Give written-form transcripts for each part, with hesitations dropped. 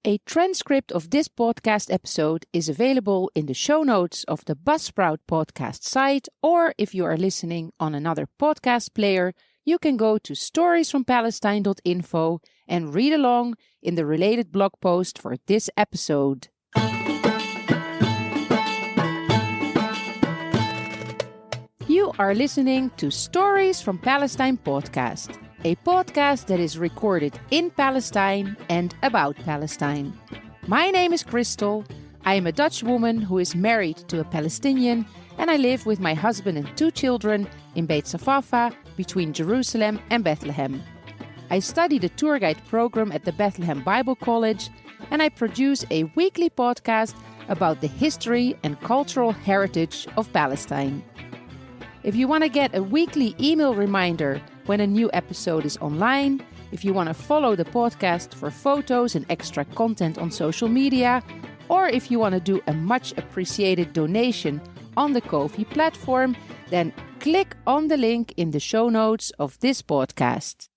A transcript of this podcast episode is available in the show notes of the Buzzsprout podcast site, or if you are listening on another podcast player, you can go to storiesfrompalestine.info and read along in the related blog post for this episode. You are listening to Stories from Palestine podcast, a podcast that is recorded in Palestine and about Palestine. My name is Crystal. I am a Dutch woman who is married to a Palestinian, and I live with my husband and 2 children in Beit Safafa between Jerusalem and Bethlehem. I study the tour guide program at the Bethlehem Bible College, and I produce a weekly podcast about the history and cultural heritage of Palestine. If you want to get a weekly email reminder when a new episode is online, if you want to follow the podcast for photos and extra content on social media, or if you want to do a much appreciated donation on the Ko-fi platform, then click on the link in the show notes of this podcast.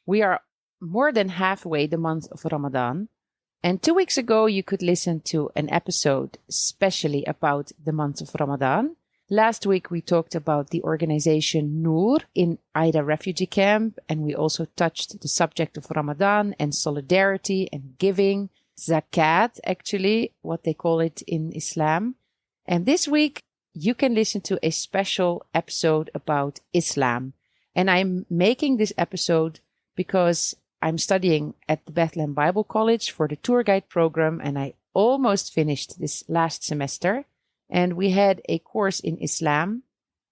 We are more than halfway the month of Ramadan, and 2 weeks ago you could listen to an episode especially about the month of Ramadan. Last week we talked about the organization Noor in Aida refugee camp, and we also touched the subject of Ramadan and solidarity and giving, zakat actually, what they call it in Islam. And this week you can listen to a special episode about Islam, and I'm making this episode because I'm studying at the Bethlehem Bible College for the tour guide program, and I almost finished this last semester. And we had a course in Islam,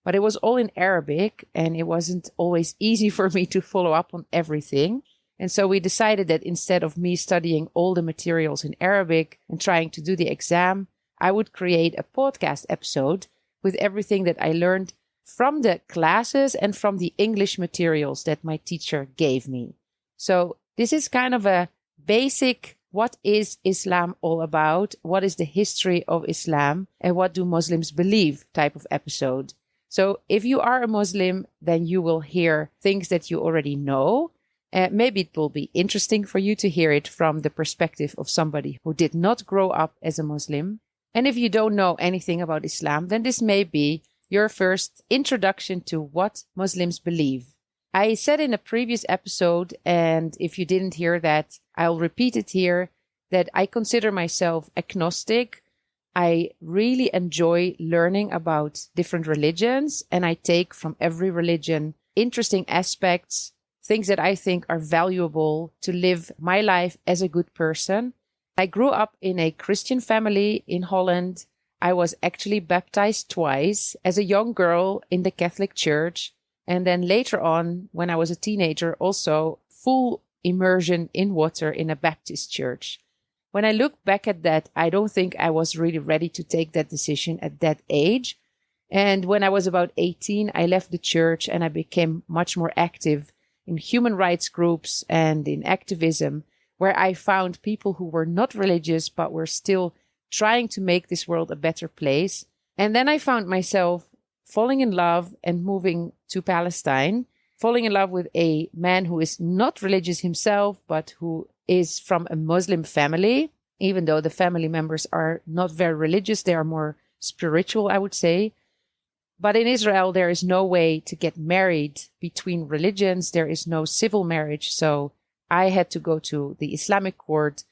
but it was all in Arabic, and it wasn't always easy for me to follow up on everything. And so we decided that instead of me studying all the materials in Arabic and trying to do the exam, I would create a podcast episode with everything that I learned from the classes and from the English materials that my teacher gave me. So this is kind of a basic, what is Islam all about? What is the history of Islam? And what do Muslims believe type of episode. So if you are a Muslim, then you will hear things that you already know. Maybe it will be interesting for you to hear it from the perspective of somebody who did not grow up as a Muslim. And if you don't know anything about Islam, then this may be your first introduction to what Muslims believe. I said in a previous episode, and if you didn't hear that, I'll repeat it here, that I consider myself agnostic. I really enjoy learning about different religions, and I take from every religion interesting aspects, things that I think are valuable to live my life as a good person. I grew up in a Christian family in Holland. I was actually baptized twice as a young girl in the Catholic Church. And then later on, when I was a teenager, also full immersion in water in a Baptist church. When I look back at that, I don't think I was really ready to take that decision at that age. And when I was about 18, I left the church and I became much more active in human rights groups and in activism, where I found people who were not religious but were still trying to make this world a better place. And then I found myself falling in love and moving to Palestine, falling in love with a man who is not religious himself, but who is from a Muslim family, even though the family members are not very religious. They are more spiritual, I would say. But in Israel, there is no way to get married between religions. There is no civil marriage. So I had to go to the Islamic court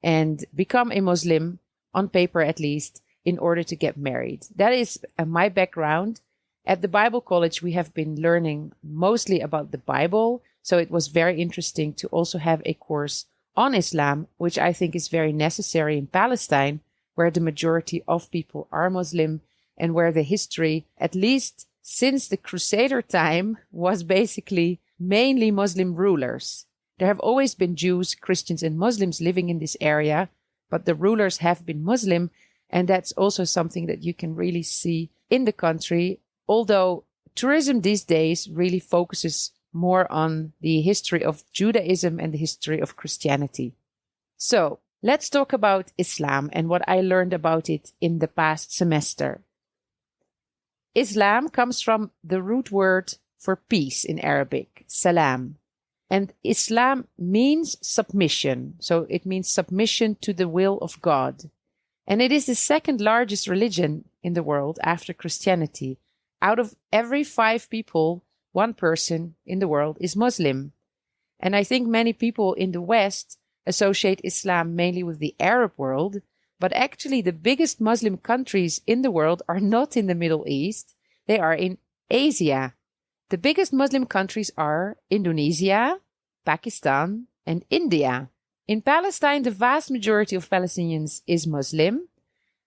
and become a Muslim, on paper at least, in order to get married. That is my background. At the Bible College, we have been learning mostly about the Bible. So it was very interesting to also have a course on Islam, which I think is very necessary in Palestine, where the majority of people are Muslim and where the history, at least since the Crusader time, was basically mainly Muslim rulers. There have always been Jews, Christians, and Muslims living in this area, but the rulers have been Muslim, and that's also something that you can really see in the country, although tourism these days really focuses more on the history of Judaism and the history of Christianity. So, let's talk about Islam and what I learned about it in the past semester. Islam comes from the root word for peace in Arabic, salam. And Islam means submission. So it means submission to the will of God. And it is the second largest religion in the world after Christianity. Out of every 5 people, 1 person in the world is Muslim. And I think many people in the West associate Islam mainly with the Arab world, but actually the biggest Muslim countries in the world are not in the Middle East. They are in Asia. The biggest Muslim countries are Indonesia, Pakistan, and India. In Palestine, the vast majority of Palestinians is Muslim.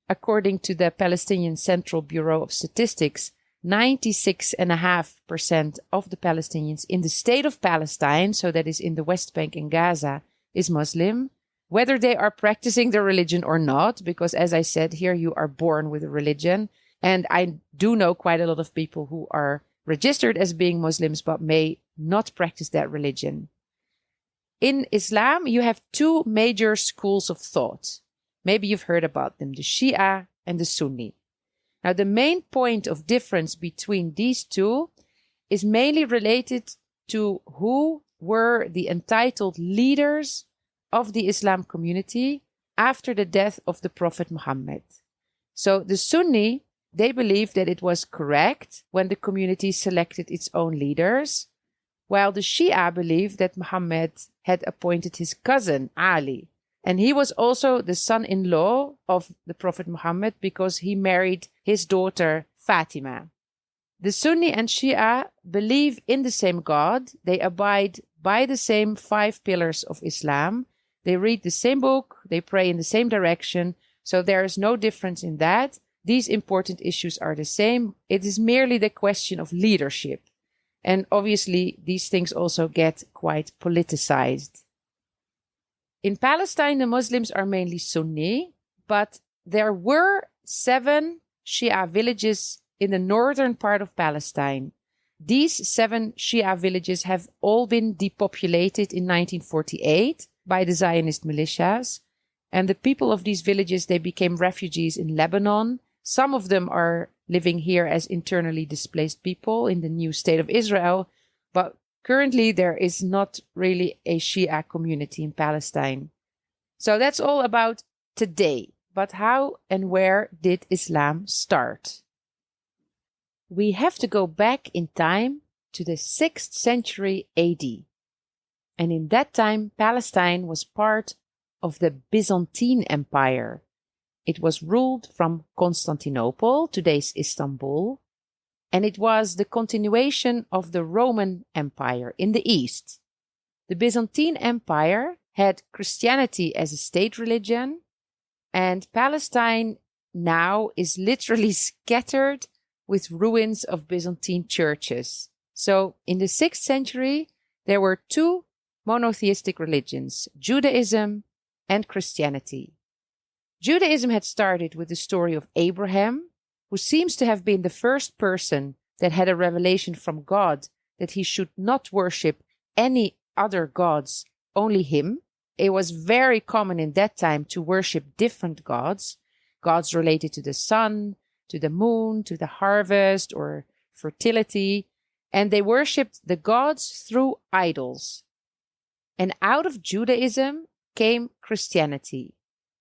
According to the Palestinian Central Bureau of Statistics, 96.5% of the Palestinians in the state of Palestine, so that is in the West Bank and Gaza, is Muslim, whether they are practicing their religion or not, because as I said, here you are born with a religion. And I do know quite a lot of people who are registered as being Muslims, but may not practice that religion. In Islam, you have 2 major schools of thought. Maybe you've heard about them, the Shia and the Sunni. Now, the main point of difference between these 2 is mainly related to who were the entitled leaders of the Islam community after the death of the Prophet Muhammad. So the Sunni, they believe that it was correct when the community selected its own leaders, while the Shia believe that Muhammad had appointed his cousin Ali. And he was also the son-in-law of the Prophet Muhammad because he married his daughter Fatima. The Sunni and Shia believe in the same God. They abide by the same 5 pillars of Islam. They read the same book. They pray in the same direction. So there is no difference in that. These important issues are the same. It is merely the question of leadership. And obviously, these things also get quite politicized. In Palestine, the Muslims are mainly Sunni, but there were 7 Shia villages in the northern part of Palestine. These 7 Shia villages have all been depopulated in 1948 by the Zionist militias. And the people of these villages, they became refugees in Lebanon. Some of them are living here as internally displaced people in the new state of Israel. But currently, there is not really a Shia community in Palestine. So that's all about today. But how and where did Islam start? We have to go back in time to the 6th century AD. And in that time, Palestine was part of the Byzantine Empire. It was ruled from Constantinople, today's Istanbul, and it was the continuation of the Roman Empire in the east. The Byzantine Empire had Christianity as a state religion, and Palestine now is literally scattered with ruins of Byzantine churches. So in the 6th century, there were 2 monotheistic religions, Judaism and Christianity. Judaism had started with the story of Abraham, who seems to have been the first person that had a revelation from God that he should not worship any other gods, only him. It was very common in that time to worship different gods, gods related to the sun, to the moon, to the harvest or fertility, and they worshipped the gods through idols. And out of Judaism came Christianity.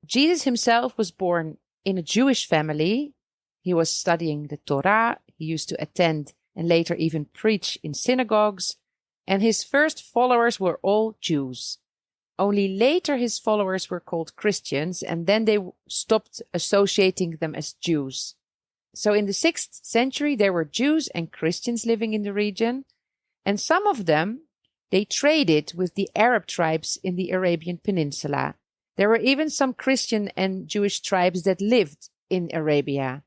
Jesus himself was born in a Jewish family. He was studying the Torah. He used to attend and later even preach in synagogues. And his first followers were all Jews. Only later his followers were called Christians, and then they stopped associating them as Jews. So in the 6th century, there were Jews and Christians living in the region. And some of them, they traded with the Arab tribes in the Arabian Peninsula. There were even some Christian and Jewish tribes that lived in Arabia.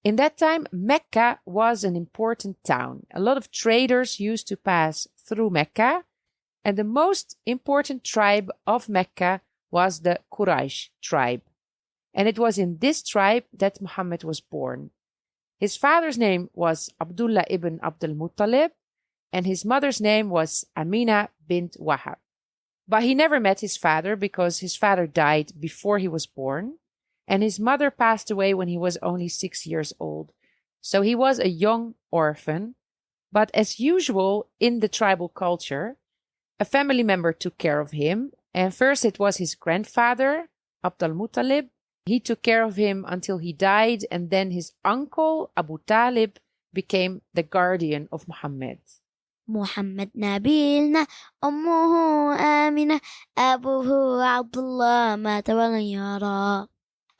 In that time, Mecca was an important town. A lot of traders used to pass through Mecca, and the most important tribe of Mecca was the Quraysh tribe. And it was in this tribe that Muhammad was born. His father's name was Abdullah ibn Abdul Muttalib, and his mother's name was Amina bint Wahab. But he never met his father because his father died before he was born, and his mother passed away when he was only 6 years old. So he was a young orphan. But as usual in the tribal culture, a family member took care of him. And first it was his grandfather, Abdul Muttalib. He took care of him until he died, and then his uncle, Abu Talib, became the guardian of Muhammad. محمد نبينا أمه آمنة أبوه عبد الله مات ولن يرى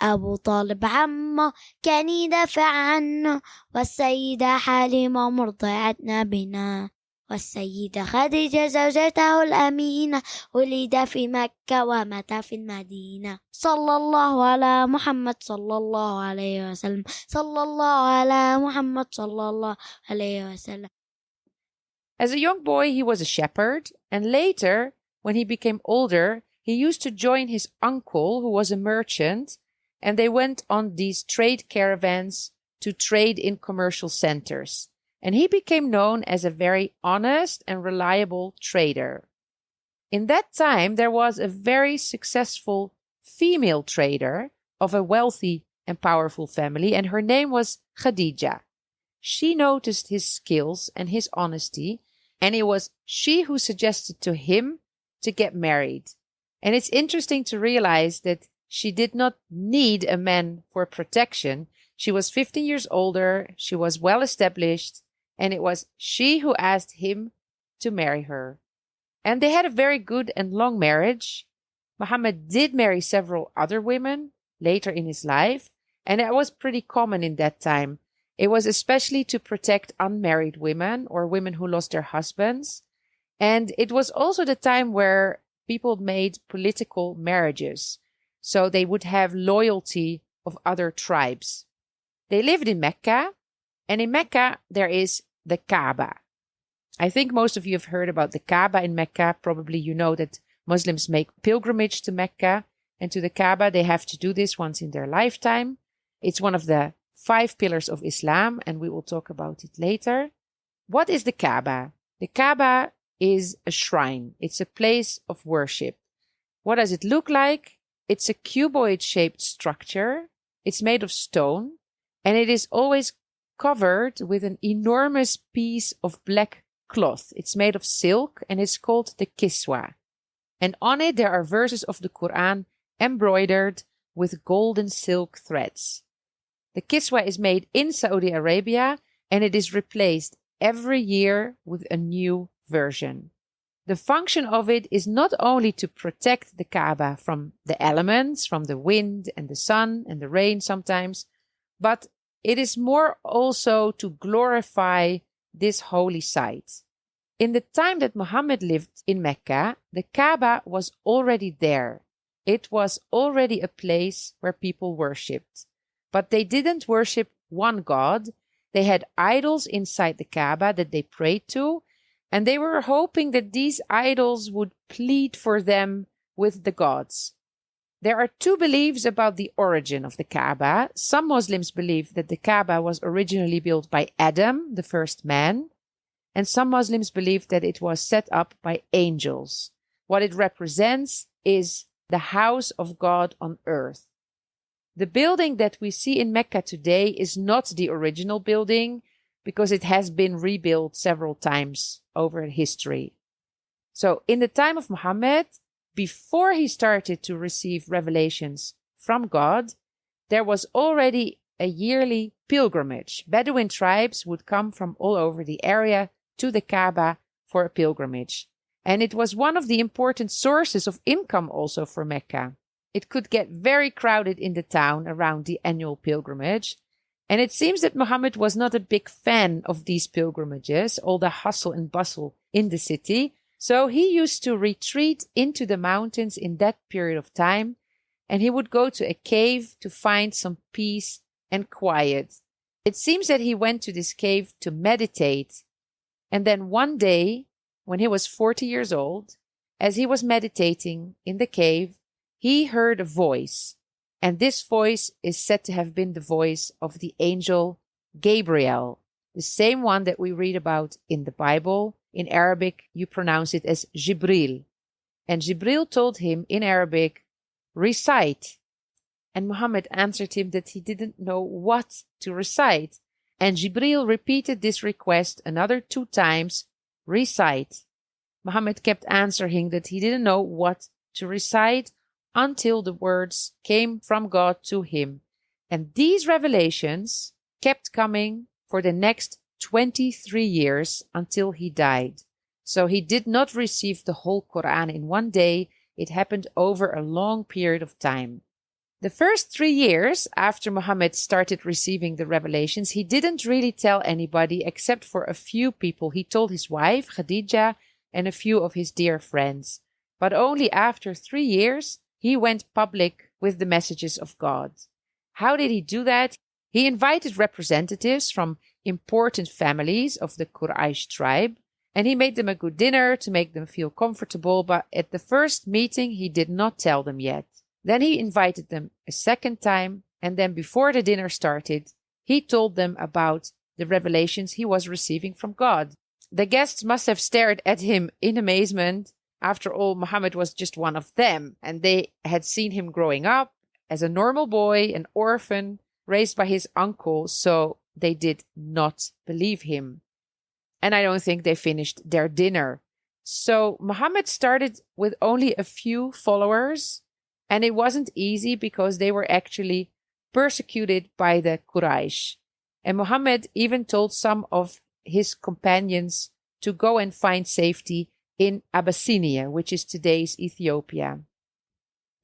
أبو طالب عمه كان يدافع عنه والسيدة حليمة مرضعة نبينا والسيدة خديجة زوجته الأمينة ولد في مكة ومات في المدينة صلى الله على محمد صلى الله عليه وسلم صلى الله على محمد صلى الله عليه وسلم. As a young boy, he was a shepherd, and later, when he became older, he used to join his uncle, who was a merchant, and they went on these trade caravans to trade in commercial centers. And he became known as a very honest and reliable trader. In that time, there was a very successful female trader of a wealthy and powerful family, and her name was Khadija. She noticed his skills and his honesty, and it was she who suggested to him to get married. And it's interesting to realize that she did not need a man for protection. She was 15 years older, she was well established, and it was she who asked him to marry her. And they had a very good and long marriage. Muhammad did marry several other women later in his life, and it was pretty common in that time. It was especially to protect unmarried women or women who lost their husbands. And it was also the time where people made political marriages. So they would have loyalty of other tribes. They lived in Mecca, and in Mecca there is the Kaaba. I think most of you have heard about the Kaaba in Mecca. Probably you know that Muslims make pilgrimage to Mecca and to the Kaaba. They have to do this once in their lifetime. It's one of the 5 pillars of Islam, and we will talk about it later. What is the Kaaba? The Kaaba is a shrine. It's a place of worship. What does it look like? It's a cuboid-shaped structure. It's made of stone, and it is always covered with an enormous piece of black cloth. It's made of silk, and it's called the Kiswa. And on it there are verses of the Quran embroidered with golden silk threads. The Kiswa is made in Saudi Arabia, and it is replaced every year with a new version. The function of it is not only to protect the Kaaba from the elements, from the wind and the sun and the rain sometimes, but it is more also to glorify this holy site. In the time that Muhammad lived in Mecca, the Kaaba was already there. It was already a place where people worshipped. But they didn't worship one God. They had idols inside the Kaaba that they prayed to, and they were hoping that these idols would plead for them with the gods. There are 2 beliefs about the origin of the Kaaba. Some Muslims believe that the Kaaba was originally built by Adam, the first man, and some Muslims believe that it was set up by angels. What it represents is the house of God on earth. The building that we see in Mecca today is not the original building because it has been rebuilt several times over history. So in the time of Muhammad, before he started to receive revelations from God, there was already a yearly pilgrimage. Bedouin tribes would come from all over the area to the Kaaba for a pilgrimage. And it was one of the important sources of income also for Mecca. It could get very crowded in the town around the annual pilgrimage. And it seems that Muhammad was not a big fan of these pilgrimages, all the hustle and bustle in the city. So he used to retreat into the mountains in that period of time, and he would go to a cave to find some peace and quiet. It seems that he went to this cave to meditate. And then one day, when he was 40 years old, as he was meditating in the cave, he heard a voice. And this voice is said to have been the voice of the angel Gabriel, the same one that we read about in the Bible. In Arabic, you pronounce it as Jibril. And Jibril told him in Arabic, recite. And Muhammad answered him that he didn't know what to recite. And Jibril repeated this request another 2 times, recite. Muhammad kept answering that he didn't know what to recite until the words came from God to him. And these revelations kept coming for the next 23 years until he died. So he did not receive the whole Quran in one day. It happened over a long period of time. The first 3 years after Muhammad started receiving the revelations, he didn't really tell anybody except for a few people. He told his wife, Khadija, and a few of his dear friends. But only after 3 years, he went public with the messages of God. How did he do that? He invited representatives from important families of the Quraysh tribe, and he made them a good dinner to make them feel comfortable. But at the first meeting, he did not tell them yet. Then he invited them a second time, and then before the dinner started, he told them about the revelations he was receiving from God. The guests must have stared at him in amazement. After all, Muhammad was just one of them, and they had seen him growing up as a normal boy, an orphan, raised by his uncle, so they did not believe him. And I don't think they finished their dinner. So Muhammad started with only a few followers, and it wasn't easy because they were actually persecuted by the Quraysh. And Muhammad even told some of his companions to go and find safety in Abyssinia, which is today's Ethiopia.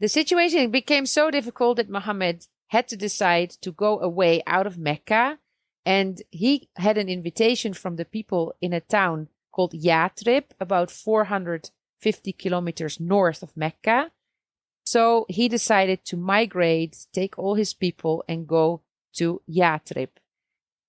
The situation became so difficult that Muhammad had to decide to go away out of Mecca, and he had an invitation from the people in a town called Yathrib, about 450 kilometers north of Mecca. So he decided to migrate, take all his people, and go to Yathrib.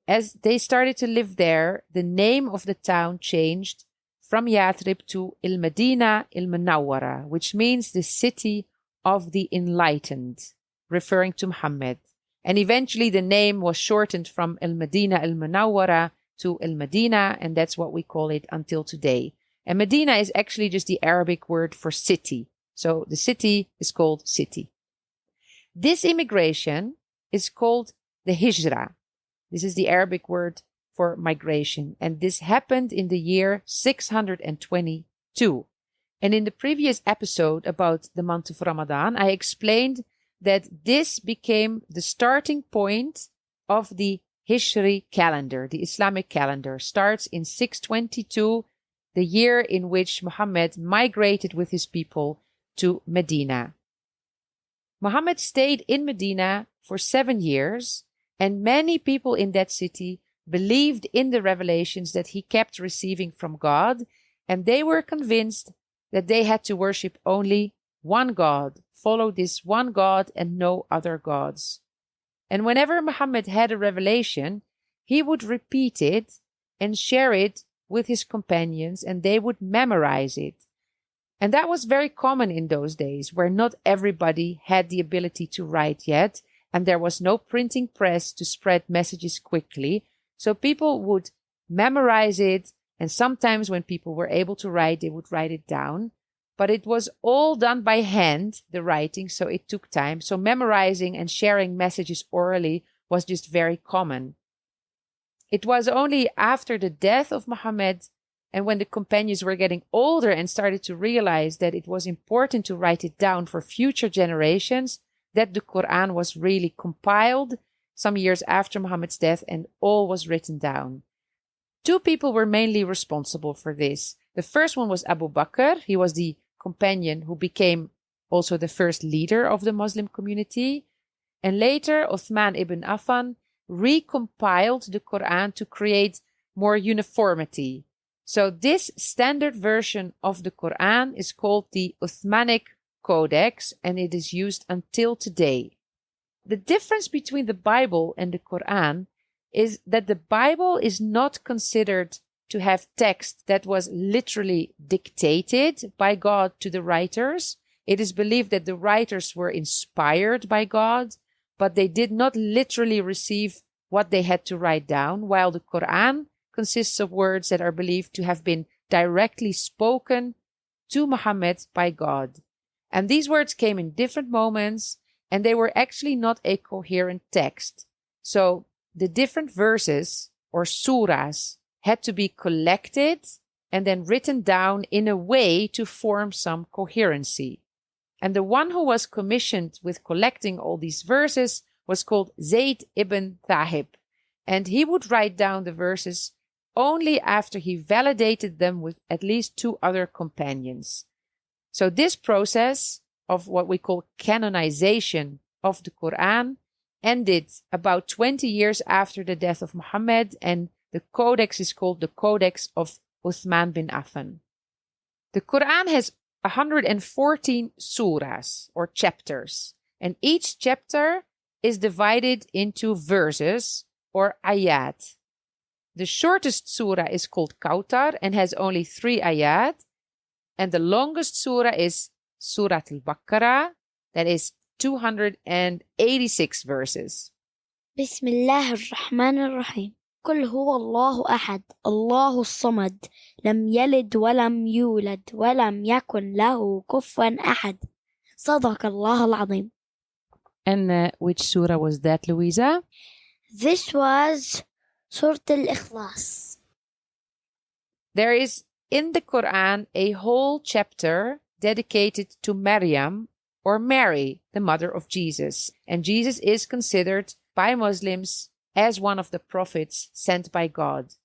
As they started to live there, the name of the town changed from Yathrib to Il-Madina Il-Munawwara, which means the city of the enlightened, referring to Muhammad. And eventually the name was shortened from Al-Madina Al-Munawwara to Al-Madina, and that's what we call it until today. And Medina is actually just the Arabic word for city. So the city is called city. This immigration is called the Hijra. This is the Arabic word for migration. And this happened in the year 622. And in the previous episode about the month of Ramadan, I explained that this became the starting point of the Hijri calendar. The Islamic calendar starts in 622, the year in which Muhammad migrated with his people to Medina. Muhammad stayed in Medina for 7 years, and many people in that city believed in the revelations that he kept receiving from God, and they were convinced that they had to worship only one God, follow this one God and no other gods. And whenever Muhammad had a revelation, he would repeat it and share it with his companions, and they would memorize it. And that was very common in those days, where not everybody had the ability to write yet, and there was no printing press to spread messages quickly. So people would memorize it, and sometimes when people were able to write, they would write it down. But it was all done by hand, the writing, so it took time. So memorizing and sharing messages orally was just very common. It was only after the death of Muhammad, and when the companions were getting older and started to realize that it was important to write it down for future generations, that the Quran was really compiled some years after Muhammad's death, and all was written down. 2 people were mainly responsible for this. The first one was Abu Bakr. He was the companion who became also the first leader of the Muslim community. And later, Uthman ibn Affan recompiled the Quran to create more uniformity. So this standard version of the Quran is called the Uthmanic Codex, and it is used until today. The difference between the Bible and the Quran is that the Bible is not considered to have text that was literally dictated by God to the writers. It is believed that the writers were inspired by God, but they did not literally receive what they had to write down, while the Quran consists of words that are believed to have been directly spoken to Muhammad by God. And these words came in different moments, and they were actually not a coherent text. So the different verses or surahs had to be collected and then written down in a way to form some coherency. And the one who was commissioned with collecting all these verses was called Zayd ibn Thahib. And he would write down the verses only after he validated them with at least 2 other companions. So this process of what we call canonization of the Quran ended about 20 years after the death of Muhammad, and the codex is called the Codex of Uthman bin Affan. The Quran has 114 surahs or chapters, and each chapter is divided into verses or ayat. The shortest surah is called Kautar and has only 3 ayat, and the longest surah is Surah Al-Baqarah, that is 286 verses. بسم الله الرحمن الرحيم قل هو الله أحد الله الصمد لم يلد ولم يولد ولم يكن له كفوا أحد صدق الله العظيم. And which surah was that, Louisa? This was Surah Al-Ikhlas. There is in the Quran a whole chapter dedicated to Maryam, or Mary, the mother of Jesus. And Jesus is considered by Muslims as one of the prophets sent by God.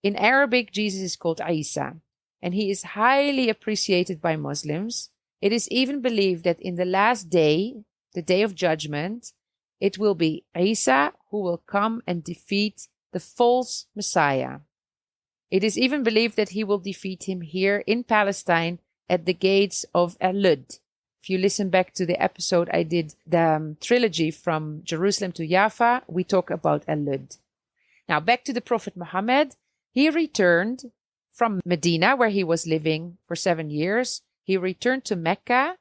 In Arabic, Jesus is called Isa, and he is highly appreciated by Muslims. It is even believed that in the last day, the day of judgment, it will be Isa who will come and defeat the false Messiah. It is even believed that he will defeat him here in Palestine at the gates of Al-Lud. If you listen back to the episode I did, the trilogy from Jerusalem to Jaffa, we talk about Al-Lud. Now back to the Prophet Muhammad. He returned from Medina, where he was living for 7 years. He returned to Mecca,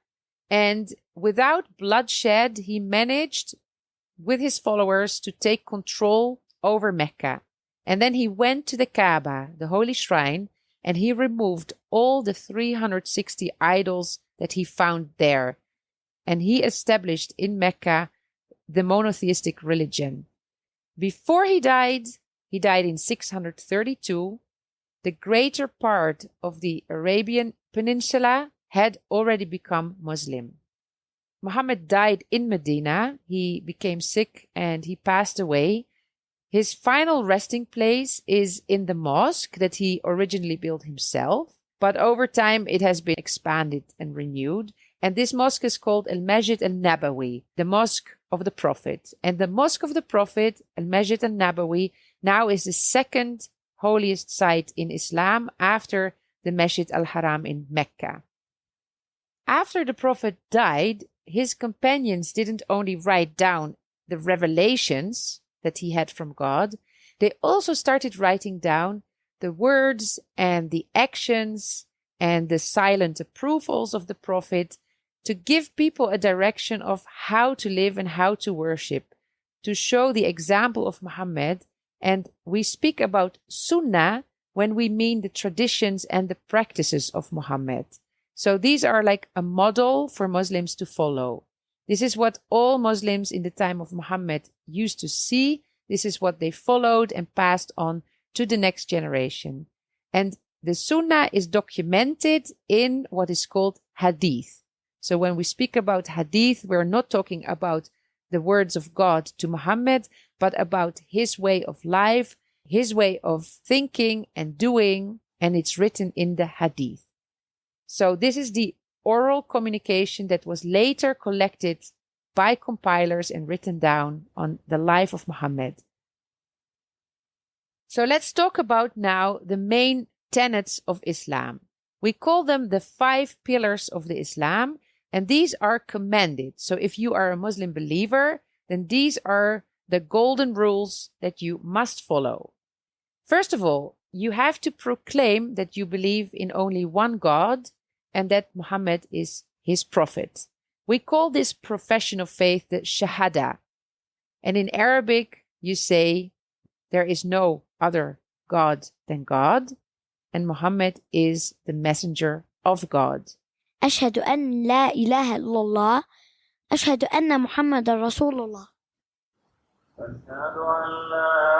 and without bloodshed, he managed with his followers to take control over Mecca. And then he went to the Kaaba, the holy shrine, and he removed all the 360 idols that he found there. And he established in Mecca the monotheistic religion. Before he died in 632, the greater part of the Arabian Peninsula had already become Muslim. Muhammad died in Medina. He became sick and he passed away. His final resting place is in the mosque that he originally built himself, but over time it has been expanded and renewed. And this mosque is called Al-Masjid Al-Nabawi, the Mosque of the Prophet. And the Mosque of the Prophet, Al-Masjid Al-Nabawi, now is the second holiest site in Islam after the Masjid Al-Haram in Mecca. After the Prophet died, his companions didn't only write down the revelations that he had from God, they also started writing down the words and the actions and the silent approvals of the Prophet to give people a direction of how to live and how to worship, to show the example of Muhammad. And we speak about Sunnah when we mean the traditions and the practices of Muhammad. So these are like a model for Muslims to follow. This is what all Muslims in the time of Muhammad used to see. This is what they followed and passed on to the next generation. And the Sunnah is documented in what is called Hadith. So when we speak about Hadith, we're not talking about the words of God to Muhammad, but about his way of life, his way of thinking and doing, and it's written in the Hadith. So this is the oral communication that was later collected by compilers and written down on the life of Muhammad. So let's talk about now the main tenets of Islam. We call them the 5 pillars of the Islam, and these are commanded. So if you are a Muslim believer, then these are the golden rules that you must follow. First of all, you have to proclaim that you believe in only one God and that Muhammad is his prophet. We call this profession of faith the Shahada. And in Arabic, you say, there is no other God than God, and Muhammad is the messenger of God. أشهد أن لا إله إلا الله أشهد أن محمد رسول الله أشهد أن لا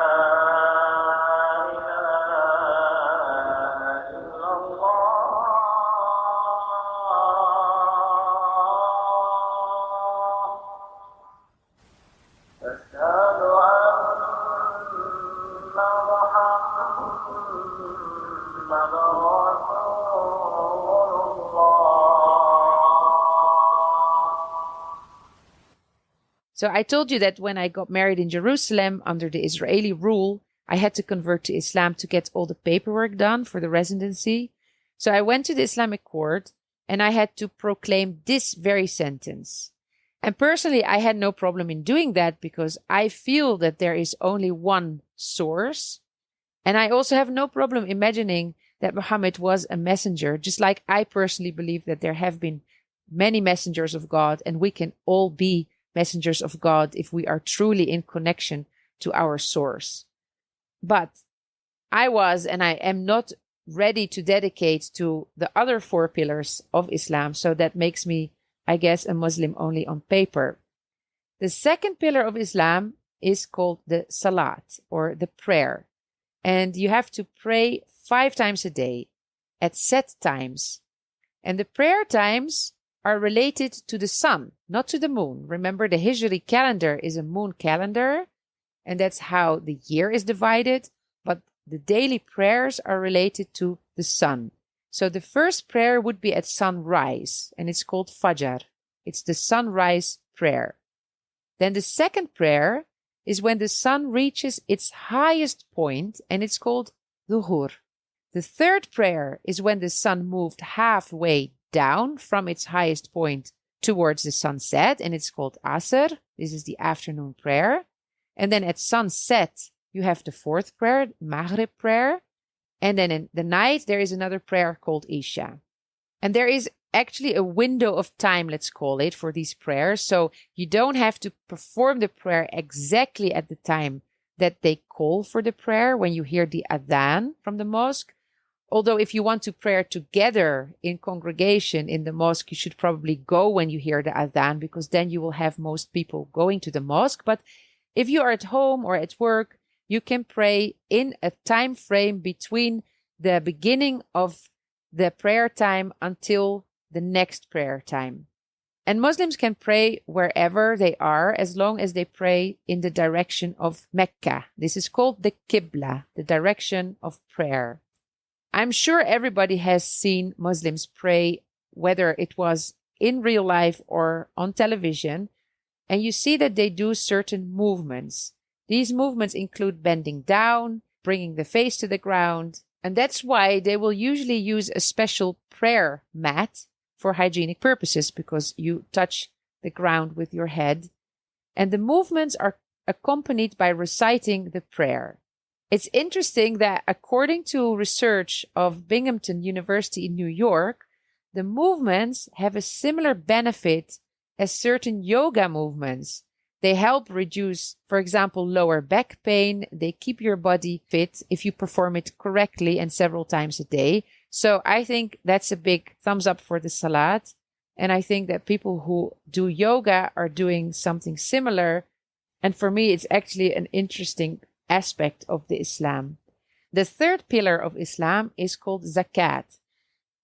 So I told you that when I got married in Jerusalem under the Israeli rule, I had to convert to Islam to get all the paperwork done for the residency. So I went to the Islamic court and I had to proclaim this very sentence. And personally, I had no problem in doing that because I feel that there is only one source. And I also have no problem imagining that Muhammad was a messenger, just like I personally believe that there have been many messengers of God and we can all be messengers of God if we are truly in connection to our source. But I was and I am not ready to dedicate to the other 4 pillars of Islam, so that makes me, I guess, a Muslim only on paper. The second pillar of Islam is called the Salat, or the prayer. And you have to pray 5 times a day at set times. And the prayer times are related to the sun, not to the moon. Remember, the Hijri calendar is a moon calendar, and that's how the year is divided. But the daily prayers are related to the sun. So the first prayer would be at sunrise, and it's called Fajr. It's the sunrise prayer. Then the second prayer is when the sun reaches its highest point, and it's called Dhuhr. The third prayer is when the sun moved halfway down from its highest point towards the sunset, and it's called Asr. This is the afternoon prayer. And then at sunset, you have the fourth prayer, Maghrib prayer. And then in the night, there is another prayer called Isha. And there is actually a window of time, let's call it, for these prayers. So you don't have to perform the prayer exactly at the time that they call for the prayer when you hear the adhan from the mosque. Although if you want to pray together in congregation in the mosque, you should probably go when you hear the adhan, because then you will have most people going to the mosque. But if you are at home or at work, you can pray in a time frame between the beginning of the prayer time until the next prayer time. And Muslims can pray wherever they are as long as they pray in the direction of Mecca. This is called the Qibla, the direction of prayer. I'm sure everybody has seen Muslims pray, whether it was in real life or on television, and you see that they do certain movements. These movements include bending down, bringing the face to the ground, and that's why they will usually use a special prayer mat for hygienic purposes, because you touch the ground with your head. And the movements are accompanied by reciting the prayer. It's interesting that according to research of Binghamton University in New York, the movements have a similar benefit as certain yoga movements. They help reduce, for example, lower back pain. They keep your body fit if you perform it correctly and several times a day. So I think that's a big thumbs up for the Salat. And I think that people who do yoga are doing something similar. And for me, it's actually an interesting aspect of the Islam. The third pillar of Islam is called Zakat.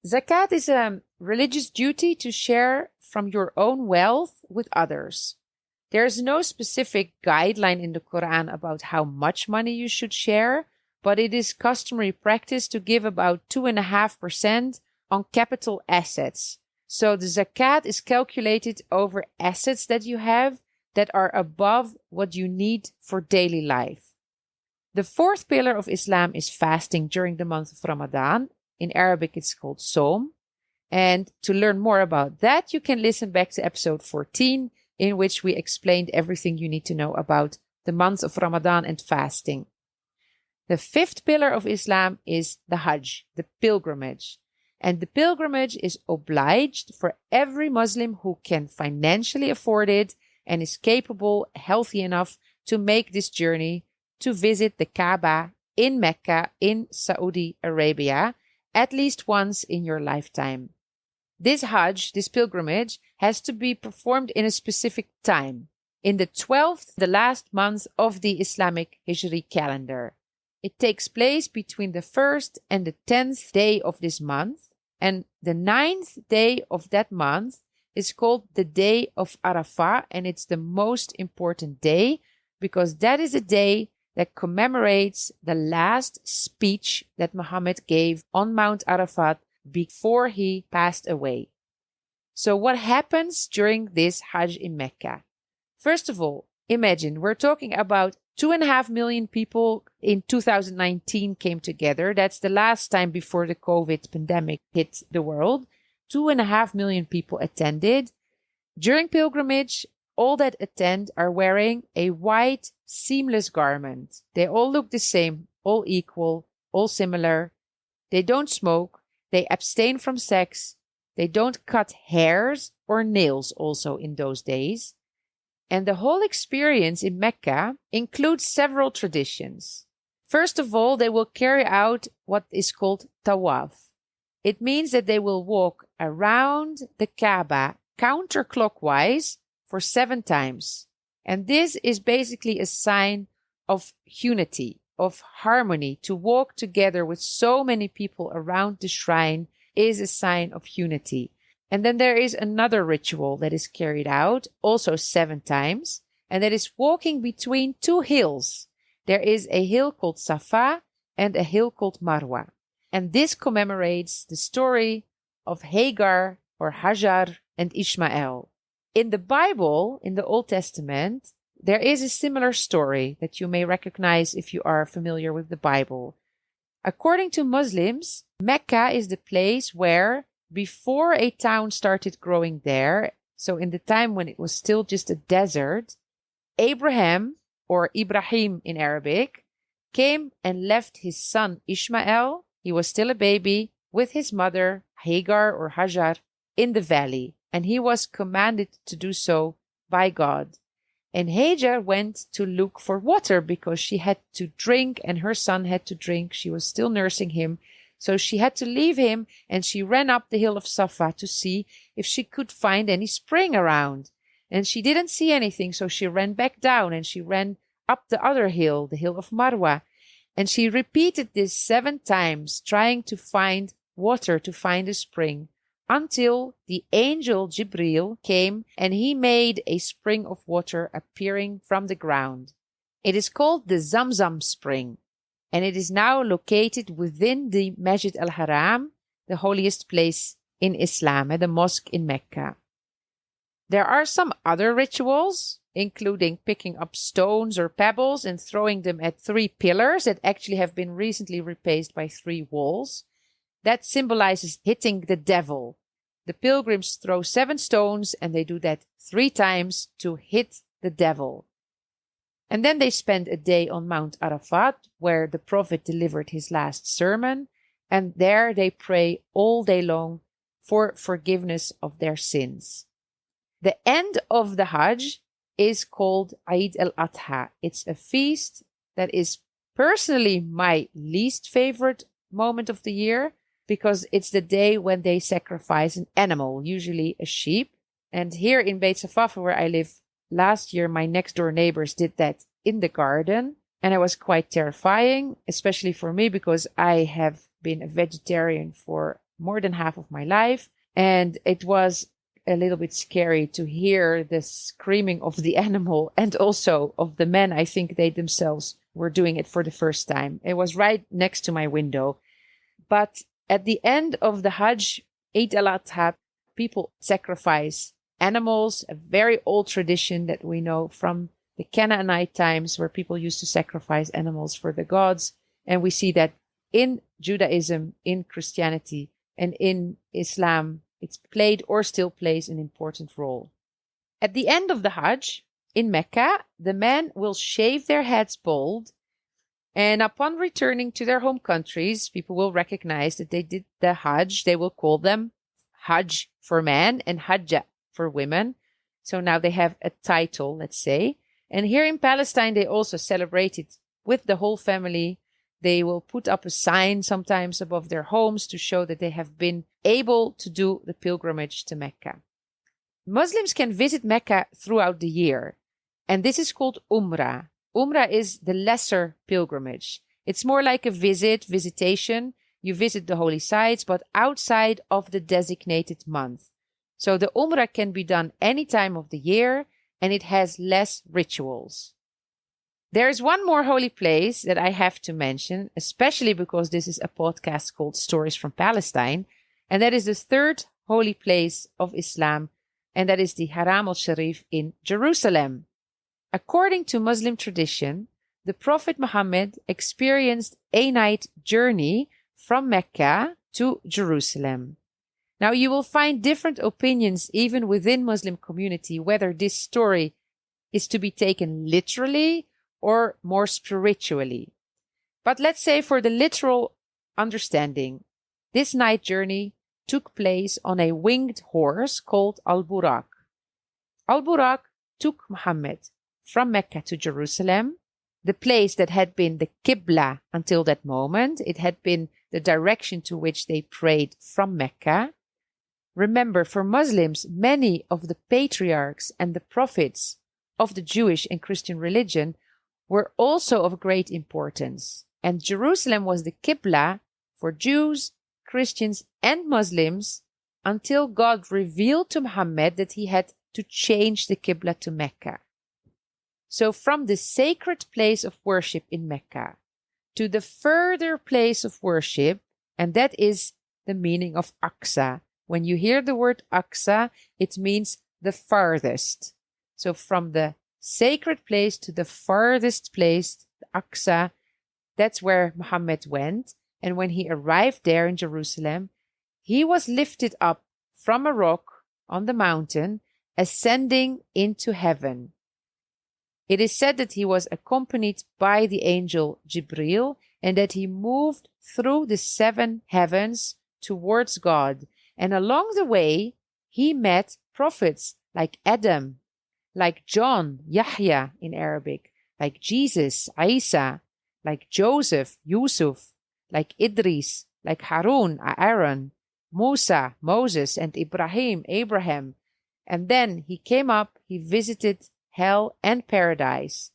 Zakat is a religious duty to share from your own wealth with others. There's no specific guideline in the Quran about how much money you should share, but it is customary practice to give about 2.5% on capital assets. So the zakat is calculated over assets that you have that are above what you need for daily life. The fourth pillar of Islam is fasting during the month of Ramadan. In Arabic, it's called Sawm. And to learn more about that, you can listen back to episode 14, in which we explained everything you need to know about the month of Ramadan and fasting. The fifth pillar of Islam is the Hajj, the pilgrimage. And the pilgrimage is obliged for every Muslim who can financially afford it and is capable, healthy enough to make this journey to visit the Kaaba in Mecca in Saudi Arabia at least once in your lifetime. This Hajj, this pilgrimage, has to be performed in a specific time, in the 12th, the last month of the Islamic Hijri calendar. It takes place between the 1st and the 10th day of this month, and the 9th day of that month is called the Day of Arafah, and it's the most important day because that is a day that commemorates the last speech that Muhammad gave on Mount Arafat before he passed away. So what happens during this Hajj in Mecca? First of all, imagine we're talking about 2.5 million people in 2019 came together. That's the last time before the COVID pandemic hit the world. 2.5 million people attended. During pilgrimage, all that attend are wearing a white, seamless garment. They all look the same, all equal, all similar. They don't smoke. They abstain from sex. They don't cut hairs or nails also in those days. And the whole experience in Mecca includes several traditions. First of all, they will carry out what is called tawaf. It means that they will walk around the Kaaba counterclockwise for 7 times. And this is basically a sign of unity, of harmony. To walk together with so many people around the shrine is a sign of unity. And then there is another ritual that is carried out, also 7 times, and that is walking between 2 hills. There is a hill called Safa and a hill called Marwa. And this commemorates the story of Hagar or Hajar and Ishmael. In the Bible, in the Old Testament, there is a similar story that you may recognize if you are familiar with the Bible. According to Muslims, Mecca is the place where, before a town started growing there, so in the time when it was still just a desert, Abraham, or Ibrahim in Arabic, came and left his son Ishmael, he was still a baby, with his mother Hagar or Hajar in the valley, and he was commanded to do so by God. And Hajar went to look for water because she had to drink and her son had to drink. She was still nursing him. So she had to leave him and she ran up the hill of Safa to see if she could find any spring around. And she didn't see anything, so she ran back down and she ran up the other hill, the hill of Marwa. And she repeated this 7 times, trying to find water, to find a spring, until the angel Jibril came and he made a spring of water appearing from the ground. It is called the Zamzam spring, and it is now located within the Masjid al-Haram, the holiest place in Islam, the mosque in Mecca. There are some other rituals, including picking up stones or pebbles and throwing them at 3 pillars that actually have been recently replaced by 3 walls. That symbolizes hitting the devil. The pilgrims throw 7 stones and they do that 3 times to hit the devil. And then they spend a day on Mount Arafat, where the Prophet delivered his last sermon, and there they pray all day long for forgiveness of their sins. The end of the Hajj is called Eid al-Adha. It's a feast that is personally my least favorite moment of the year, because it's the day when they sacrifice an animal, usually a sheep. And here in Beit Safafa, where I live, last year my next door neighbors did that in the garden. And it was quite terrifying, especially for me, because I have been a vegetarian for more than half of my life. And it was a little bit scary to hear the screaming of the animal and also of the men. I think they themselves were doing it for the first time. It was right next to my window. But at the end of the Hajj, Eid al-Adha, people sacrifice animals, a very old tradition that we know from the Canaanite times, where people used to sacrifice animals for the gods. And we see that in Judaism, in Christianity, and in Islam, it's played or still plays an important role. At the end of the Hajj, in Mecca, the men will shave their heads bald, and upon returning to their home countries, people will recognize that they did the Hajj. They will call them Hajj for men and Hajja for women. So now they have a title, let's say. And here in Palestine, they also celebrate it with the whole family. They will put up a sign sometimes above their homes to show that they have been able to do the pilgrimage to Mecca. Muslims can visit Mecca throughout the year, and this is called Umrah. Umrah is the lesser pilgrimage. It's more like a visitation. You visit the holy sites, but outside of the designated month. So the Umrah can be done any time of the year, and it has less rituals. There is one more holy place that I have to mention, especially because this is a podcast called Stories from Palestine, and that is the third holy place of Islam, and that is the Haram al-Sharif in Jerusalem. According to Muslim tradition, the Prophet Muhammad experienced a night journey from Mecca to Jerusalem. Now, you will find different opinions even within Muslim community whether this story is to be taken literally or more spiritually. But let's say for the literal understanding, this night journey took place on a winged horse called Al-Buraq. Al-Buraq took Muhammad from Mecca to Jerusalem, the place that had been the Qibla until that moment. It had been the direction to which they prayed from Mecca. Remember, for Muslims, many of the patriarchs and the prophets of the Jewish and Christian religion were also of great importance. And Jerusalem was the Qibla for Jews, Christians, and Muslims until God revealed to Muhammad that he had to change the Qibla to Mecca. So from the sacred place of worship in Mecca to the further place of worship, and that is the meaning of Aqsa. When you hear the word Aqsa, it means the farthest. So from the sacred place to the farthest place, Aqsa, that's where Muhammad went. And when he arrived there in Jerusalem, he was lifted up from a rock on the mountain, ascending into heaven. It is said that he was accompanied by the angel Jibril and that he moved through the 7 heavens towards God. And along the way, he met prophets like Adam, like John, Yahya in Arabic, like Jesus, Isa, like Joseph, Yusuf, like Idris, like Harun, Aaron, Musa, Moses, and Ibrahim, Abraham. And then he came up, he visited hell and paradise.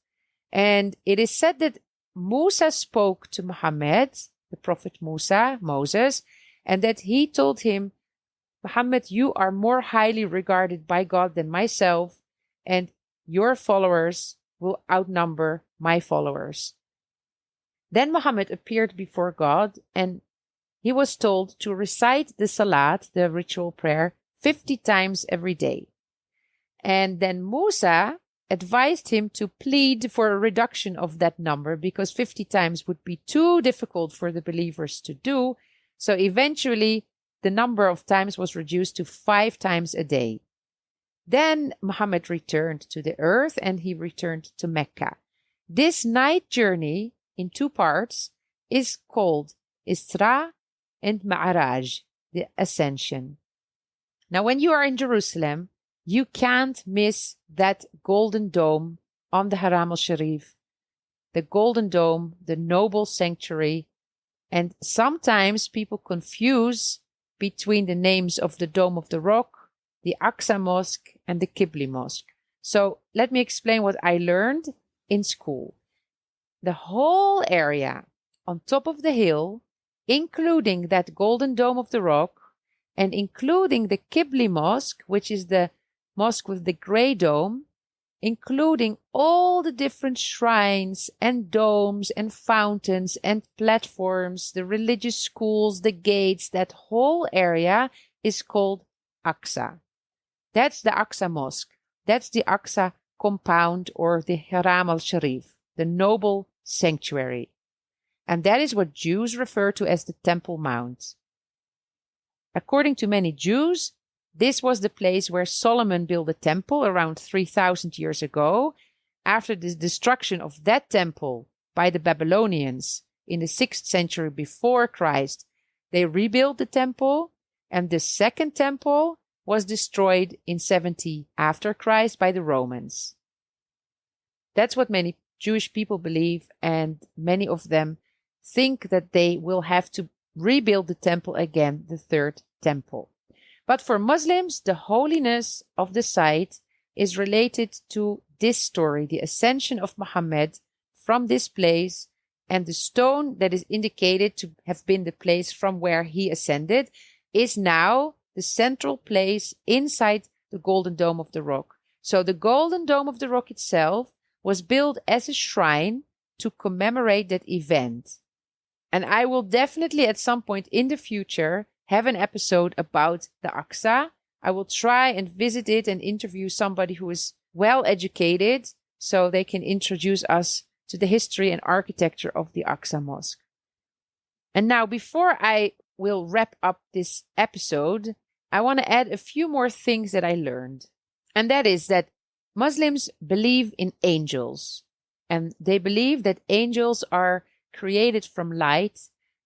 And it is said that Musa spoke to Muhammad, the prophet Musa, Moses, and that he told him, Muhammad, you are more highly regarded by God than myself, and your followers will outnumber my followers. Then Muhammad appeared before God, and he was told to recite the Salat, the ritual prayer, 50 times every day. And then Musa advised him to plead for a reduction of that number because 50 times would be too difficult for the believers to do. So eventually, the number of times was reduced to 5 times a day. Then Muhammad returned to the earth and he returned to Mecca. This night journey in 2 parts is called Isra and Ma'raj, the Ascension. Now, when you are in Jerusalem, you can't miss that golden dome on the Haram al-Sharif, the golden dome, the noble sanctuary. And sometimes people confuse between the names of the Dome of the Rock, the Aqsa Mosque, and the Qibli Mosque. So let me explain what I learned in school. The whole area on top of the hill, including that golden Dome of the Rock, and including the Qibli Mosque, which is the mosque with the gray dome, including all the different shrines and domes and fountains and platforms, the religious schools, the gates, that whole area is called Aqsa. That's the Aqsa Mosque. That's the Aqsa compound or the Haram al-Sharif, the noble sanctuary. And that is what Jews refer to as the Temple Mount. According to many Jews, This was the place where Solomon built a temple around 3,000 years ago. After the destruction of that temple by the Babylonians in the 6th century before Christ, they rebuilt the temple, and the second temple was destroyed in 70 after Christ by the Romans. That's what many Jewish people believe, and many of them think that they will have to rebuild the temple again, the third temple. But for Muslims, the holiness of the site is related to this story, the ascension of Muhammad from this place, and the stone that is indicated to have been the place from where he ascended is now the central place inside the Golden Dome of the Rock. So the Golden Dome of the Rock itself was built as a shrine to commemorate that event. And I will definitely at some point in the future have an episode about the Aqsa. I will try and visit it and interview somebody who is well educated so they can introduce us to the history and architecture of the Aqsa Mosque. And now, before I will wrap up this episode, I want to add a few more things that I learned. And that is that Muslims believe in angels, and they believe that angels are created from light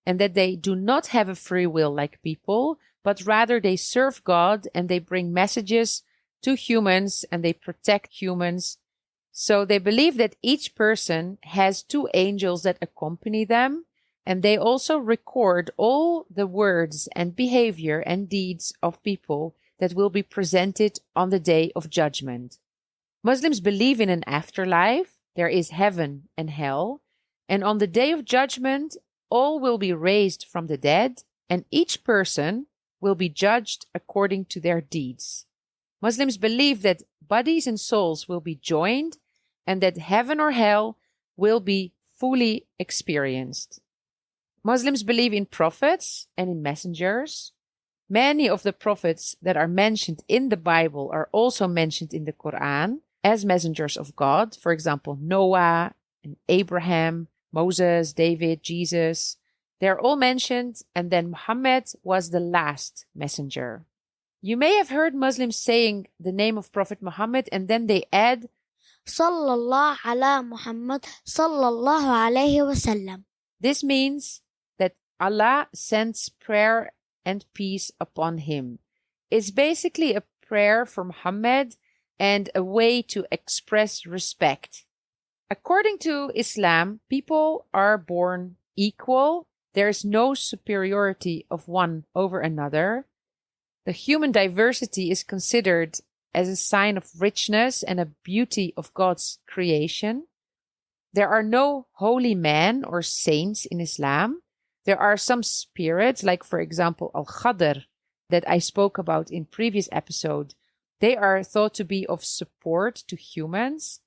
and that they do not have a free will like people, but rather they serve God and they bring messages to humans and they protect humans. So they believe that each person has two angels that accompany them, and they also record all the words and behavior and deeds of people that will be presented on the day of judgment. Muslims believe in an afterlife. There is heaven and hell. And on the day of judgment, all will be raised from the dead, and each person will be judged according to their deeds. Muslims believe that bodies and souls will be joined, and that heaven or hell will be fully experienced. Muslims believe in prophets and in messengers. Many of the prophets that are mentioned in the Bible are also mentioned in the Quran as messengers of God. For example, Noah and Abraham, Moses, David, Jesus. They're all mentioned, and then Muhammad was the last messenger. You may have heard Muslims saying the name of Prophet Muhammad and then they add Sallallahu ala Muhammad sallallahu alayhi wasallam. This means that Allah sends prayer and peace upon him. It's basically a prayer for Muhammad and a way to express respect. According to Islam, people are born equal. There is no superiority of one over another. The human diversity is considered as a sign of richness and a beauty of God's creation. There are no holy men or saints in Islam. There are some spirits, like for example Al-Khadr, that I spoke about in previous episode. They are thought to be of support to humans.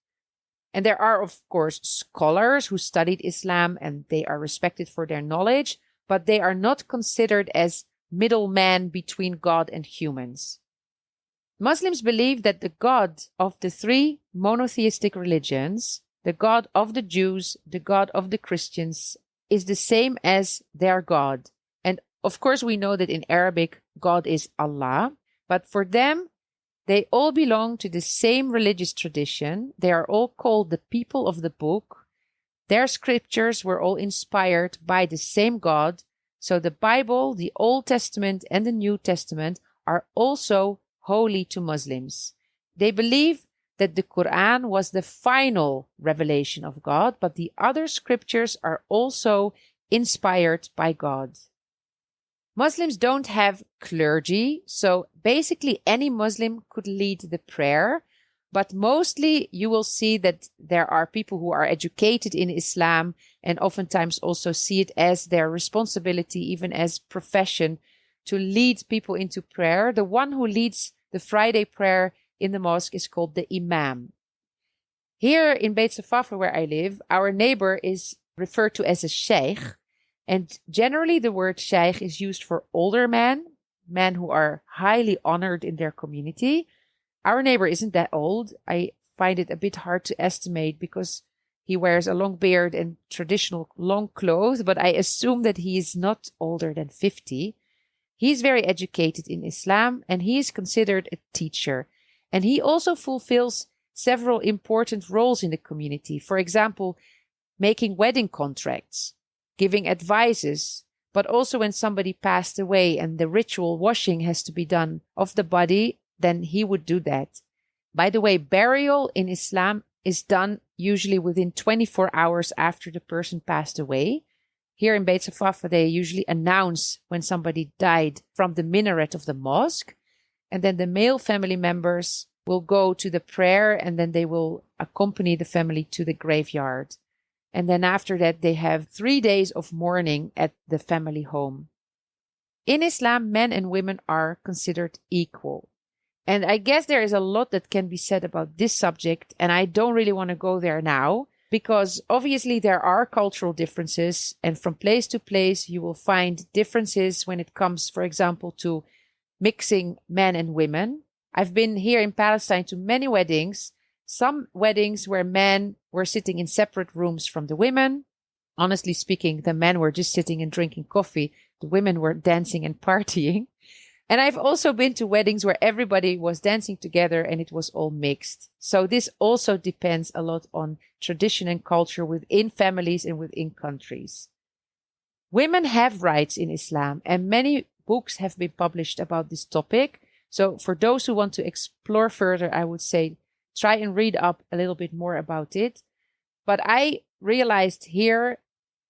And there are, of course, scholars who studied Islam and they are respected for their knowledge, but they are not considered as middlemen between God and humans. Muslims believe that the God of the three monotheistic religions, the God of the Jews, the God of the Christians, is the same as their God. And of course, we know that in Arabic, God is Allah, but for them, they all belong to the same religious tradition. They are all called the people of the book. Their scriptures were all inspired by the same God. So the Bible, the Old Testament, and the New Testament are also holy to Muslims. They believe that the Quran was the final revelation of God, but the other scriptures are also inspired by God. Muslims don't have clergy, so basically any Muslim could lead the prayer, but mostly you will see that there are people who are educated in Islam and oftentimes also see it as their responsibility, even as profession, to lead people into prayer. The one who leads the Friday prayer in the mosque is called the Imam. Here in Beit Safafa, where I live, our neighbor is referred to as a sheikh. And generally the word sheikh is used for older men who are highly honored in their community. Our neighbor isn't that old. I find it a bit hard to estimate because he wears a long beard and traditional long clothes, but I assume that he is not older than 50. He's very educated in Islam and he is considered a teacher. And he also fulfills several important roles in the community. For example, making wedding contracts, giving advices, but also when somebody passed away and the ritual washing has to be done of the body, then he would do that. By the way, burial in Islam is done usually within 24 hours after the person passed away. Here in Beit Safafa, they usually announce when somebody died from the minaret of the mosque. And then the male family members will go to the prayer and then they will accompany the family to the graveyard. And then after that, they have 3 days of mourning at the family home. In Islam, men and women are considered equal. And I guess there is a lot that can be said about this subject, and I don't really want to go there now, because obviously there are cultural differences, and from place to place you will find differences when it comes, for example, to mixing men and women. I've been here in Palestine to many weddings, some weddings where men were sitting in separate rooms from the women. Honestly speaking, the men were just sitting and drinking coffee. The women were dancing and partying. And I've also been to weddings where everybody was dancing together and it was all mixed. So this also depends a lot on tradition and culture within families and within countries. Women have rights in Islam and many books have been published about this topic. So for those who want to explore further, I would say try and read up a little bit more about it. But I realized here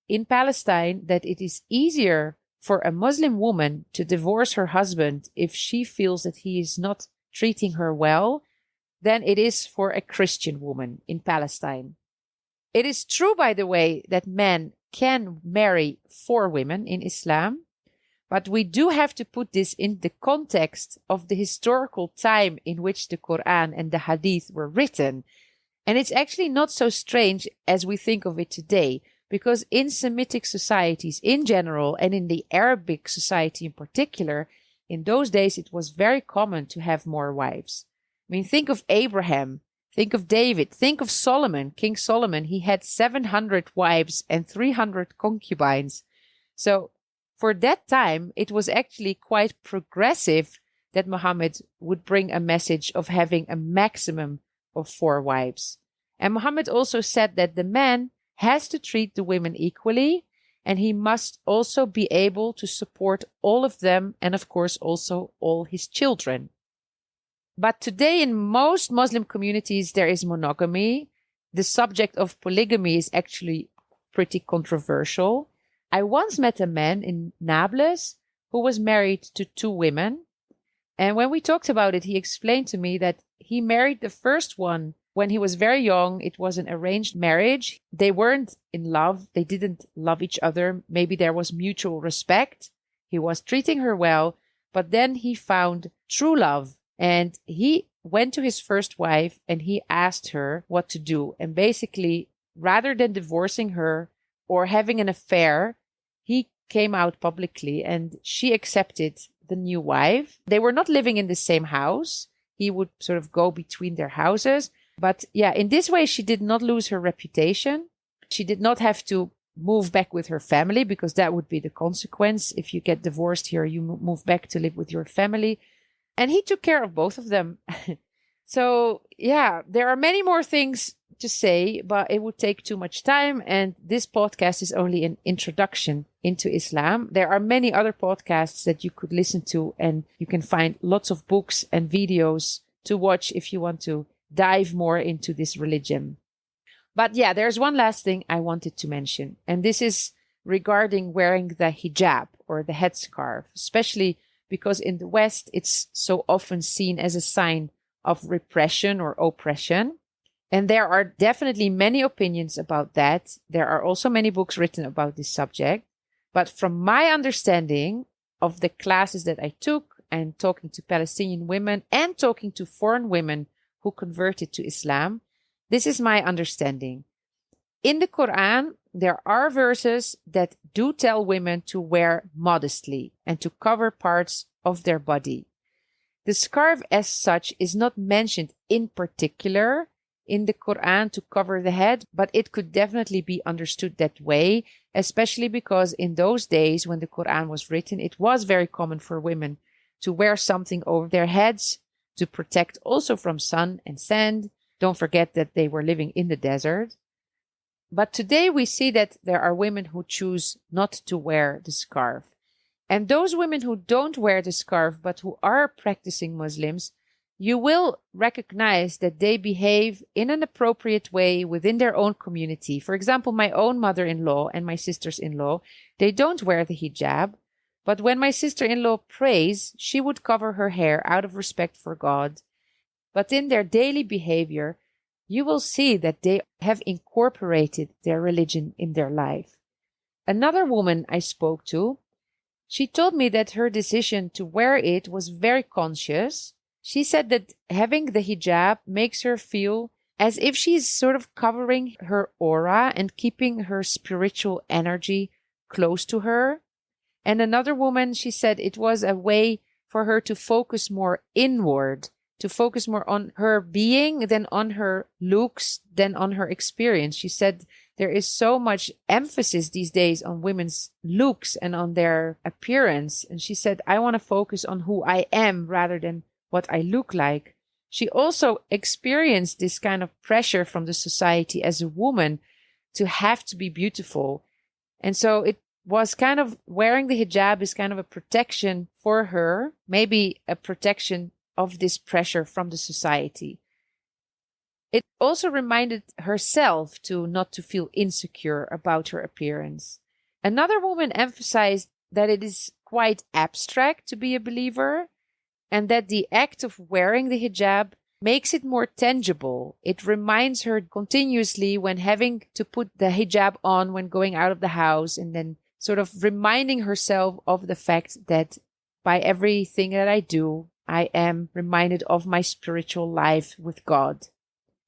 in Palestine that it is easier for a Muslim woman to divorce her husband if she feels that he is not treating her well than it is for a Christian woman in Palestine. It is true, by the way, that men can marry 4 women in Islam, but we do have to put this in the context of the historical time in which the Quran and the Hadith were written. And it's actually not so strange as we think of it today, because in Semitic societies in general, and in the Arabic society in particular, in those days it was very common to have more wives. I mean, think of Abraham, think of David, think of Solomon, King Solomon. He had 700 wives and 300 concubines. So for that time, it was actually quite progressive that Muhammad would bring a message of having a maximum of 4 wives. And Muhammad also said that the man has to treat the women equally, and he must also be able to support all of them and, of course, also all his children. But today in most Muslim communities, there is monogamy. The subject of polygamy is actually pretty controversial. I once met a man in Nablus who was married to 2 women. And when we talked about it, he explained to me that he married the first one when he was very young. It was an arranged marriage. They weren't in love. They didn't love each other. Maybe there was mutual respect. He was treating her well, but then he found true love and he went to his first wife and he asked her what to do. And basically, rather than divorcing her or having an affair, he came out publicly and she accepted the new wife. They were not living in the same house. He would sort of go between their houses. But yeah, in this way, she did not lose her reputation. She did not have to move back with her family because that would be the consequence. If you get divorced here, you move back to live with your family. And he took care of both of them. So yeah, there are many more things to say, but it would take too much time. And this podcast is only an introduction into Islam. There are many other podcasts that you could listen to, and you can find lots of books and videos to watch if you want to dive more into this religion. But yeah, there's one last thing I wanted to mention, and this is regarding wearing the hijab or the headscarf, especially because in the West, it's so often seen as a sign of repression or oppression. And there are definitely many opinions about that. There are also many books written about this subject. But from my understanding of the classes that I took and talking to Palestinian women and talking to foreign women who converted to Islam, this is my understanding. In the Quran, there are verses that do tell women to wear modestly and to cover parts of their body. The scarf as such is not mentioned in particular in the Quran to cover the head, but it could definitely be understood that way, especially because in those days when the Quran was written, it was very common for women to wear something over their heads to protect also from sun and sand. Don't forget that they were living in the desert. But today we see that there are women who choose not to wear the scarf. And those women who don't wear the scarf, but who are practicing Muslims, you will recognize that they behave in an appropriate way within their own community. For example, my own mother-in-law and my sisters-in-law, they don't wear the hijab. But when my sister-in-law prays, she would cover her hair out of respect for God. But in their daily behavior, you will see that they have incorporated their religion in their life. Another woman I spoke to, she told me that her decision to wear it was very conscious. She said that having the hijab makes her feel as if she's sort of covering her aura and keeping her spiritual energy close to her. And another woman, she said it was a way for her to focus more inward, to focus more on her being than on her looks, than on her experience. She said there is so much emphasis these days on women's looks and on their appearance. And she said, I want to focus on who I am rather than what I look like. She also experienced this kind of pressure from the society as a woman to have to be beautiful. And so it was kind of wearing the hijab is kind of a protection for her, maybe a protection of this pressure from the society. It also reminded herself not to feel insecure about her appearance. Another woman emphasized that it is quite abstract to be a believer and that the act of wearing the hijab makes it more tangible. It reminds her continuously when having to put the hijab on when going out of the house, and then sort of reminding herself of the fact that by everything that I do, I am reminded of my spiritual life with God.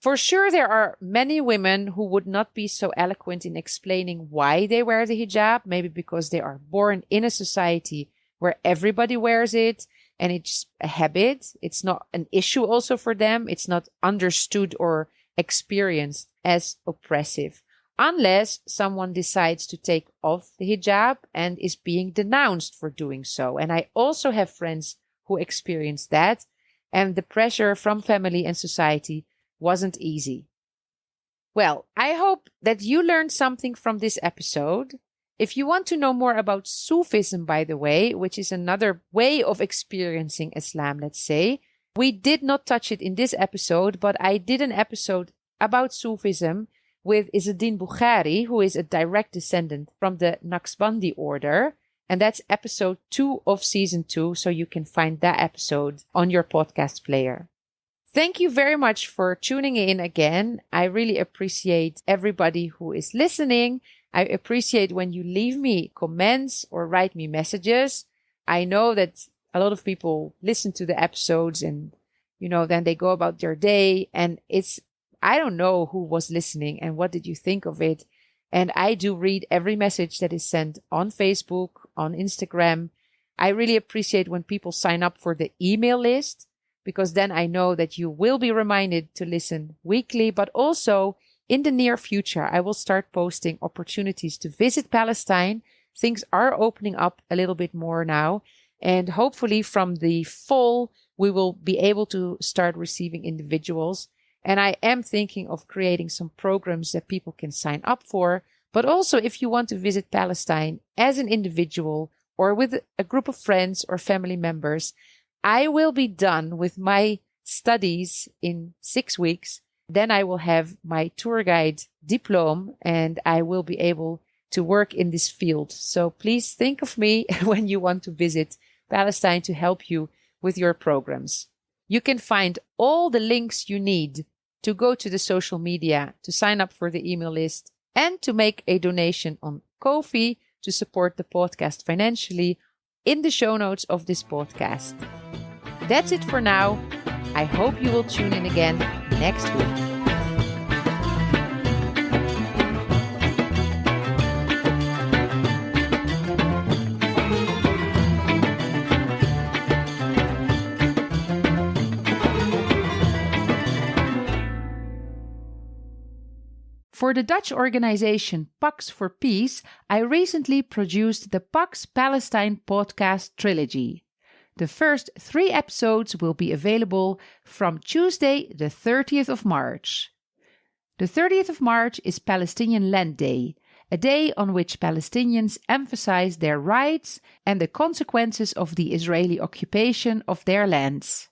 For sure, there are many women who would not be so eloquent in explaining why they wear the hijab, maybe because they are born in a society where everybody wears it and it's a habit. It's not an issue also for them. It's not understood or experienced as oppressive, unless someone decides to take off the hijab and is being denounced for doing so. And I also have friends who experienced that, and the pressure from family and society wasn't easy. Well, I hope that you learned something from this episode. If you want to know more about Sufism, by the way, which is another way of experiencing Islam, let's say, we did not touch it in this episode, but I did an episode about Sufism with Izzeddin Bukhari, who is a direct descendant from the Naqshbandi order. And that's episode 2 of season 2. So you can find that episode on your podcast player. Thank you very much for tuning in again. I really appreciate everybody who is listening. I appreciate when you leave me comments or write me messages. I know that a lot of people listen to the episodes and, then they go about their day, and I don't know who was listening and what did you think of it. And I do read every message that is sent on Facebook, on Instagram. I really appreciate when people sign up for the email list, because then I know that you will be reminded to listen weekly. But also in the near future, I will start posting opportunities to visit Palestine. Things are opening up a little bit more now. And hopefully from the fall, we will be able to start receiving individuals. And I am thinking of creating some programs that people can sign up for. But also, if you want to visit Palestine as an individual or with a group of friends or family members, I will be done with my studies in 6 weeks. Then I will have my tour guide diploma and I will be able to work in this field. So please think of me when you want to visit Palestine to help you with your programs. You can find all the links you need to go to the social media, to sign up for the email list, and to make a donation on Ko-fi to support the podcast financially in the show notes of this podcast. That's it for now. I hope you will tune in again next week. For the Dutch organization Pax for Peace, I recently produced the Pax Palestine podcast trilogy. The first 3 episodes will be available from Tuesday, the 30th of March. The 30th of March is Palestinian Land Day, a day on which Palestinians emphasize their rights and the consequences of the Israeli occupation of their lands.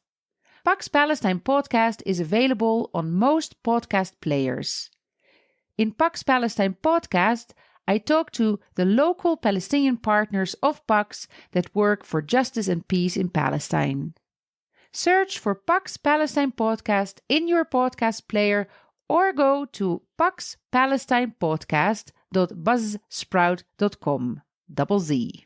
Pax Palestine podcast is available on most podcast players. In Pax Palestine podcast, I talk to the local Palestinian partners of Pax that work for justice and peace in Palestine. Search for Pax Palestine podcast in your podcast player or go to paxpalestinepodcast.buzzsprout.com. Z.